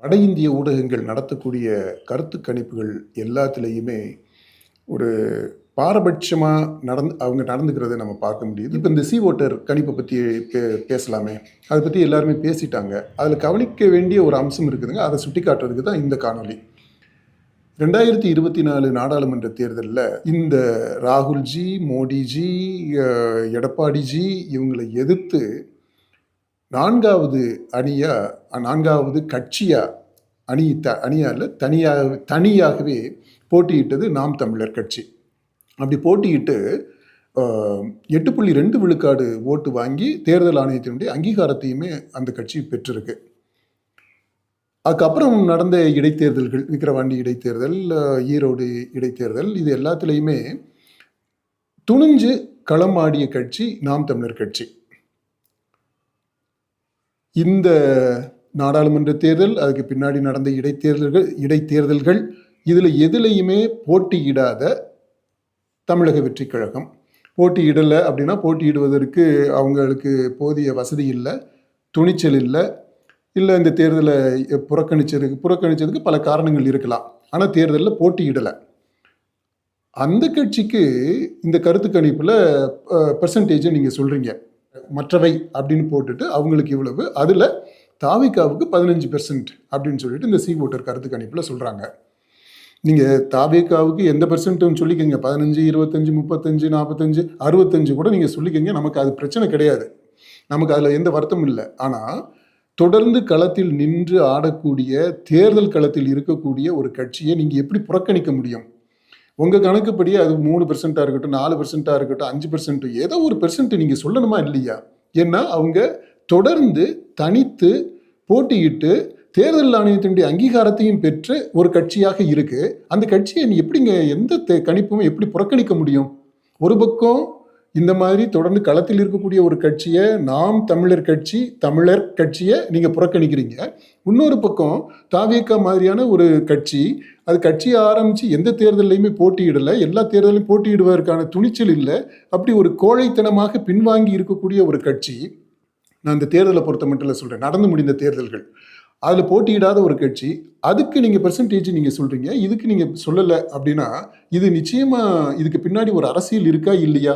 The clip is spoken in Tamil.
வட இந்திய ஊடகங்கள் நடத்தக்கூடிய கருத்து கணிப்புகள் எல்லாத்துலேயுமே ஒரு பாரபட்சமாக அவங்க நடந்துக்கிறத நம்ம பார்க்க முடியுது. இப்போ இந்த சி ஓட்டர் கணிப்பை பற்றி பேசலாமே, அதை பற்றி எல்லாருமே பேசிட்டாங்க. அதில் கவனிக்க வேண்டிய ஒரு அம்சம் இருக்குதுங்க, அதை சுட்டி காட்டுறதுக்கு தான் இந்த காணொலி. 2024 நாடாளுமன்ற தேர்தலில் இந்த ராகுல்ஜி, மோடிஜி, எடப்பாடிஜி இவங்களை எதிர்த்து நான்காவது கட்சியாக தனியாகவே போட்டியிட்டது நாம் தமிழர் கட்சி. அப்படி போட்டியிட்டு 8.2 விழுக்காடு ஓட்டு வாங்கி தேர்தல் ஆணையத்தினுடைய அங்கீகாரத்தையுமே அந்த கட்சி பெற்றிருக்கு. அதுக்கப்புறம் நடந்த இடைத்தேர்தல்கள், விக்கிரவாண்டி இடைத்தேர்தல், ஈரோடு இடைத்தேர்தல், இது எல்லாத்துலேயுமே துணிஞ்சு களமாடிய கட்சி நாம் தமிழர் கட்சி. இந்த நாடாளுமன்ற தேர்தல், அதுக்கு பின்னாடி நடந்த இடைத்தேர்தல்கள் இதில் எதுலையுமே போட்டியிடாத தமிழக வெற்றி கழகம். போட்டியிடலை அப்படின்னா போட்டியிடுவதற்கு அவங்களுக்கு போதிய வசதி இல்லை, துணிச்சல் இல்லை, இந்த தேர்தலை புறக்கணிச்சதுக்கு பல காரணங்கள் இருக்கலாம். ஆனால் தேர்தலில் போட்டியிடலை. அந்த கட்சிக்கு இந்த கருத்து கணிப்பில் பெர்சன்டேஜை நீங்கள் சொல்கிறீங்க, மற்றவை அப்படின்னு போட்டுட்டு அவங்களுக்கு இவ்வளவு, அதில் தாவேகாவுக்கு 15% அப்படின்னு சொல்லிட்டு இந்த சி ஓட்டர் கருத்து கணிப்பில் சொல்கிறாங்க. நீங்கள் தாவேகாவுக்கு எந்த பெர்சன்ட்னு சொல்லிக்கோங்க, 15, 25, 35, 45, 65 கூட நீங்கள் சொல்லிக்கோங்க, நமக்கு அது பிரச்சனை கிடையாது, நமக்கு அதில் எந்த வருத்தமும் இல்லை. ஆனால் தொடர்ந்து களத்தில் நின்று ஆடக்கூடிய, தேர்தல் களத்தில் இருக்கக்கூடிய ஒரு கட்சியை நீங்கள் எப்படி புறக்கணிக்க முடியும்? உங்கள் கணக்குப்படி அது 3% இருக்கட்டும், 4% இருக்கட்டும், 5%, ஏதோ ஒரு பெர்சன்ட் நீங்கள் சொல்லணுமா இல்லையா? ஏன்னா அவங்க தொடர்ந்து தனித்து போட்டியிட்டு தேர்தல் ஆணையத்தினுடைய அங்கீகாரத்தையும் பெற்று ஒரு கட்சியாக இருக்கு. அந்த கட்சியை நீ எப்படிங்க எந்த கணிப்பும் எப்படி புறக்கணிக்க முடியும்? ஒரு பக்கம் இந்த மாதிரி தொடர்ந்து களத்தில் இருக்கக்கூடிய ஒரு கட்சியை, நாம் தமிழர் கட்சியை நீங்கள் புறக்கணிக்கிறீங்க. இன்னொரு பக்கம் தாவேகா மாதிரியான ஒரு கட்சி, அது கட்சியை ஆரம்பித்து எந்த தேர்தலையுமே போட்டியிடலை, எல்லா தேர்தலையும் போட்டியிடுவதற்கான துணிச்சல் இல்லை, அப்படி ஒரு கோழைத்தனமாக பின்வாங்கி இருக்கக்கூடிய ஒரு கட்சி. நான் இந்த தேர்தலை பொறுத்த மட்டும் இல்லை சொல்கிறேன், நடந்து முடிந்த தேர்தல்கள் அதில் போட்டியிடாத ஒரு கட்சி, அதுக்கு நீங்கள் பெர்சன்டேஜ் நீங்கள் சொல்கிறீங்க, இதுக்கு நீங்கள் சொல்லலை அப்படின்னா இது நிச்சயமாக இதுக்கு பின்னாடி ஒரு அரசியல் இருக்கா இல்லையா?